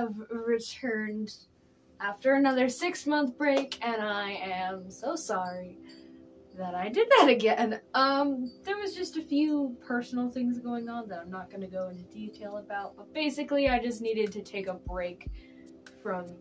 have returned after another 6-month break, and I am so sorry that I did that again. There was just a few personal things going on that I'm not going to go into detail about, but basically I just needed to take a break from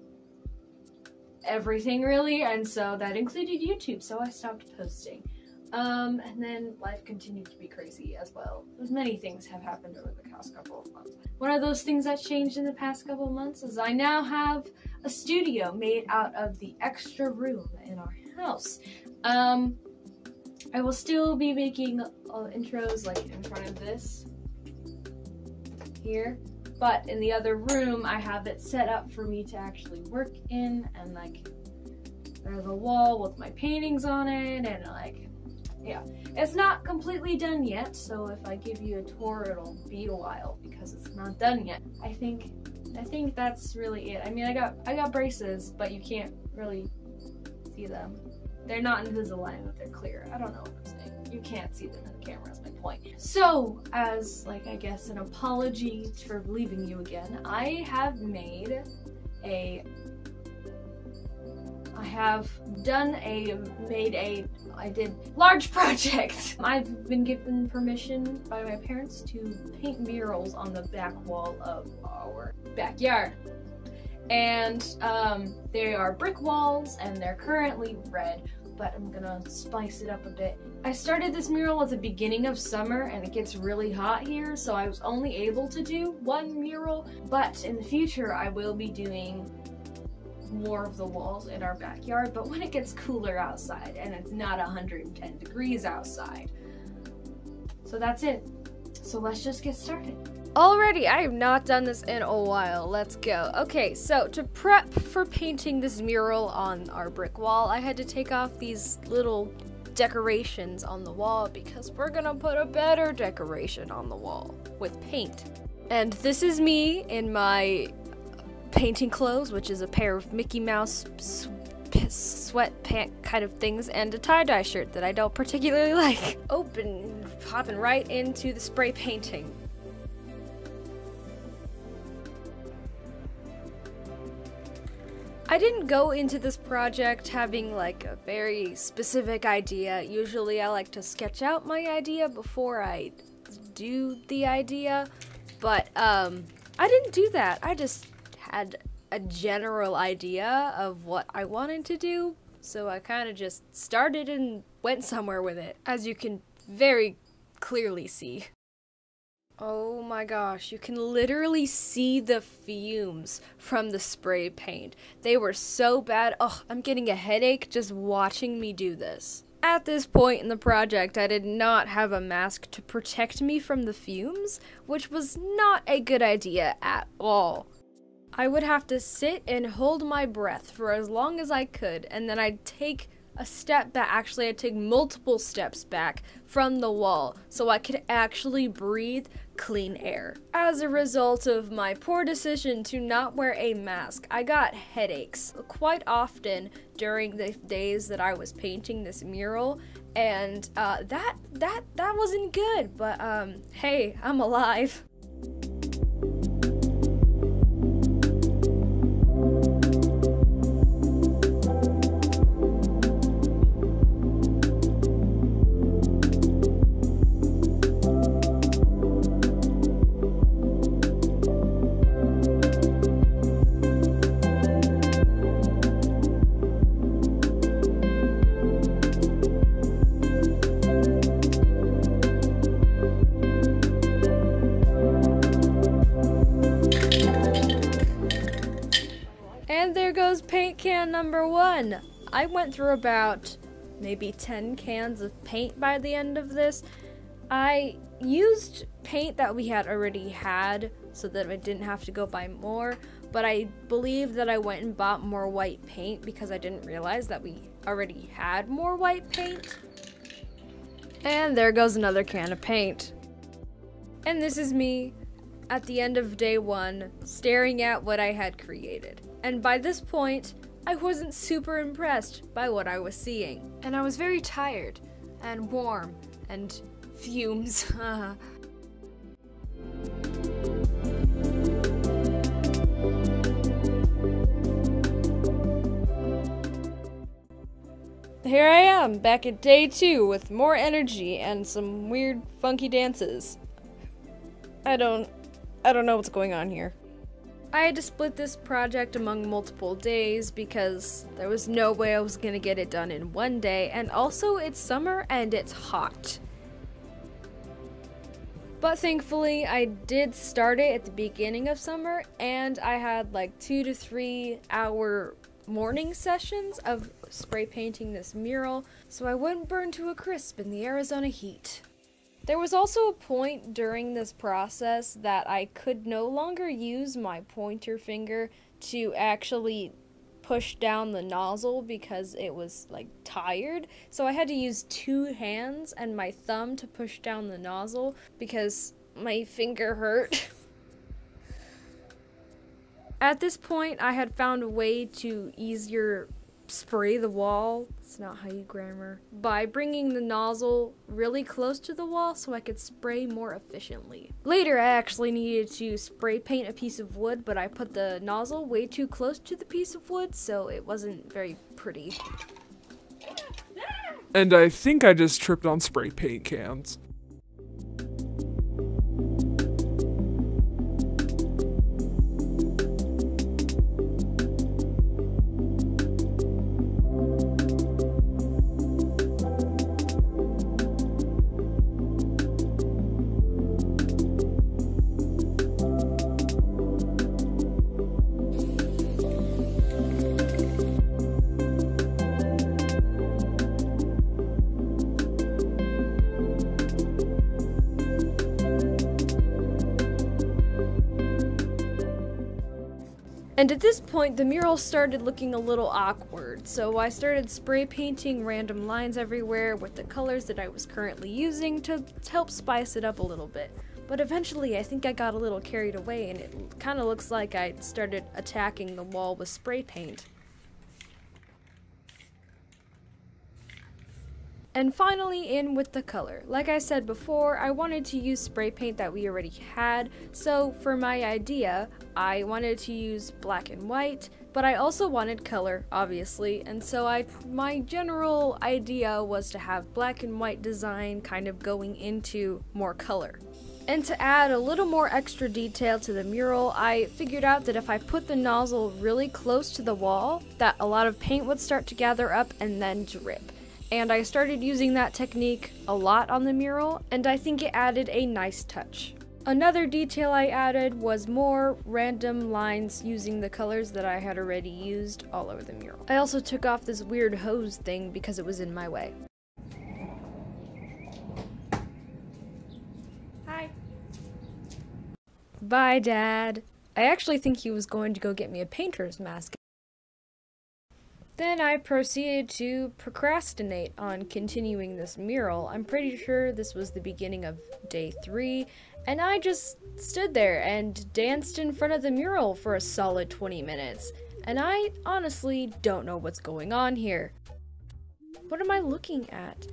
everything really, and so that included YouTube, so I stopped posting. And then life continued to be crazy as well. As many things have happened over the past couple of months. One of those things that's changed in the past couple of months is I now have a studio made out of the extra room in our house. I will still be making intros like in front of this here, but in the other room I have it set up for me to actually work in, and like there's a wall with my paintings on it, and like, yeah, it's not completely done yet, so if I give you a tour it'll be a while because it's not done yet. I think that's really it. I mean, I got braces, but you can't really see them. They're not in Invisalign, but they're clear. I don't know what I'm saying. You can't see them in the camera is my point. So, as like I guess an apology for leaving you again, I have made a large project. I've been given permission by my parents to paint murals on the back wall of our backyard. And they are brick walls and they're currently red, but I'm gonna spice it up a bit. I started this mural at the beginning of summer and it gets really hot here, so I was only able to do one mural, but in the future I will be doing more of the walls in our backyard, but when it gets cooler outside and it's not 110 degrees outside. So that's it. So let's just get started. Alrighty, I have not done this in a while. Let's go. Okay, so to prep for painting this mural on our brick wall, I had to take off these little decorations on the wall because we're gonna put a better decoration on the wall with paint. And this is me in my painting clothes, which is a pair of Mickey Mouse sweatpant kind of things and a tie-dye shirt that I don't particularly like. Hopping right into the spray painting. I didn't go into this project having like a very specific idea. Usually I like to sketch out my idea before I do the idea, but I didn't do that. I just had a general idea of what I wanted to do, so I kind of just started and went somewhere with it, as you can very clearly see. Oh my gosh, you can literally see the fumes from the spray paint. They were so bad. Oh, I'm getting a headache just watching me do this. At this point in the project, I did not have a mask to protect me from the fumes, which was not a good idea at all. I would have to sit and hold my breath for as long as I could, and then I'd take a step back. Actually, I'd take multiple steps back from the wall so I could actually breathe clean air. As a result of my poor decision to not wear a mask, I got headaches quite often during the days that I was painting this mural, and that wasn't good, but hey, I'm alive. And there goes paint can number 1. I went through about maybe 10 cans of paint by the end of this. I used paint that we had already had so that I didn't have to go buy more, but I believe that I went and bought more white paint because I didn't realize that we already had more white paint. And there goes another can of paint. And this is me at the end of day 1, staring at what I had created. And by this point, I wasn't super impressed by what I was seeing. And I was very tired and warm and fumes. I here I am, back at day 2 with more energy and some weird, funky dances. I don't know what's going on here. I had to split this project among multiple days because there was no way I was gonna get it done in one day, and also it's summer and it's hot. But thankfully, I did start it at the beginning of summer, and I had like 2 to 3 hour morning sessions of spray painting this mural, so I wouldn't burn to a crisp in the Arizona heat. There was also a point during this process that I could no longer use my pointer finger to actually push down the nozzle because it was like tired, so I had to use 2 hands and my thumb to push down the nozzle because my finger hurt. At this point, I had found a way to easier spray the wall, it's not how you grammar, by bringing the nozzle really close to the wall so I could spray more efficiently. Later, I actually needed to spray paint a piece of wood, but I put the nozzle way too close to the piece of wood, so it wasn't very pretty. And I think I just tripped on spray paint cans. And at this point, the mural started looking a little awkward, so I started spray painting random lines everywhere with the colors that I was currently using to help spice it up a little bit. But eventually, I think I got a little carried away, and it kind of looks like I started attacking the wall with spray paint. And finally, in with the color. Like I said before, I wanted to use spray paint that we already had, so for my idea, I wanted to use black and white, but I also wanted color, obviously, and so my general idea was to have black and white design kind of going into more color. And to add a little more extra detail to the mural, I figured out that if I put the nozzle really close to the wall, that a lot of paint would start to gather up and then drip. And I started using that technique a lot on the mural, and I think it added a nice touch. Another detail I added was more random lines using the colors that I had already used all over the mural. I also took off this weird hose thing because it was in my way. Hi. Bye, Dad. I actually think he was going to go get me a painter's mask. Then I proceeded to procrastinate on continuing this mural. I'm pretty sure this was the beginning of day 3, and I just stood there and danced in front of the mural for a solid 20 minutes. And I honestly don't know what's going on here. What am I looking at?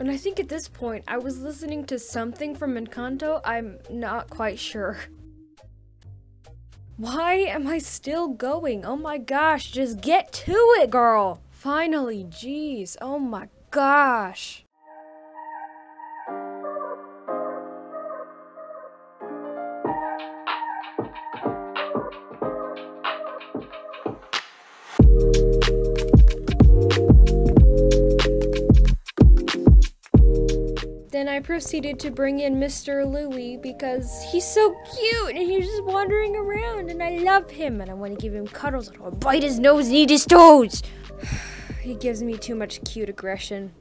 And I think at this point I was listening to something from Encanto, I'm not quite sure. Why am I still going? Oh my gosh, just get to it, girl! Finally, jeez, oh my gosh. Then I proceeded to bring in Mr. Louie because he's so cute and he's just wandering around and I love him and I want to give him cuddles and I'll bite his nose and eat his toes. He gives me too much cute aggression.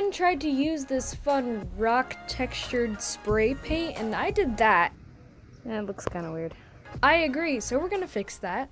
Someone tried to use this fun rock textured spray paint and I did that. It looks kind of weird. I agree, so we're gonna fix that.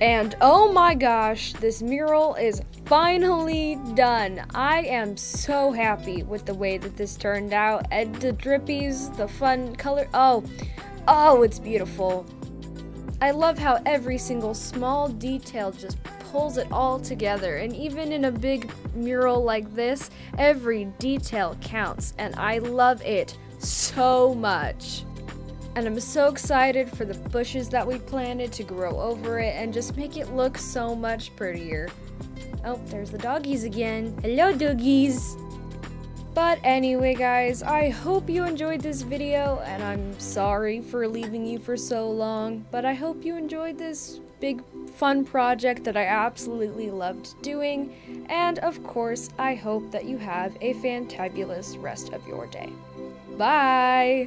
And oh my gosh, this mural is finally done. I am so happy with the way that this turned out. And the drippies, the fun color, oh, it's beautiful. I love how every single small detail just pulls it all together. And even in a big mural like this, every detail counts. And I love it so much. And I'm so excited for the bushes that we planted to grow over it and just make it look so much prettier. Oh, there's the doggies again. Hello, doggies! But anyway, guys, I hope you enjoyed this video, and I'm sorry for leaving you for so long, but I hope you enjoyed this big fun project that I absolutely loved doing, and of course, I hope that you have a fantabulous rest of your day. Bye!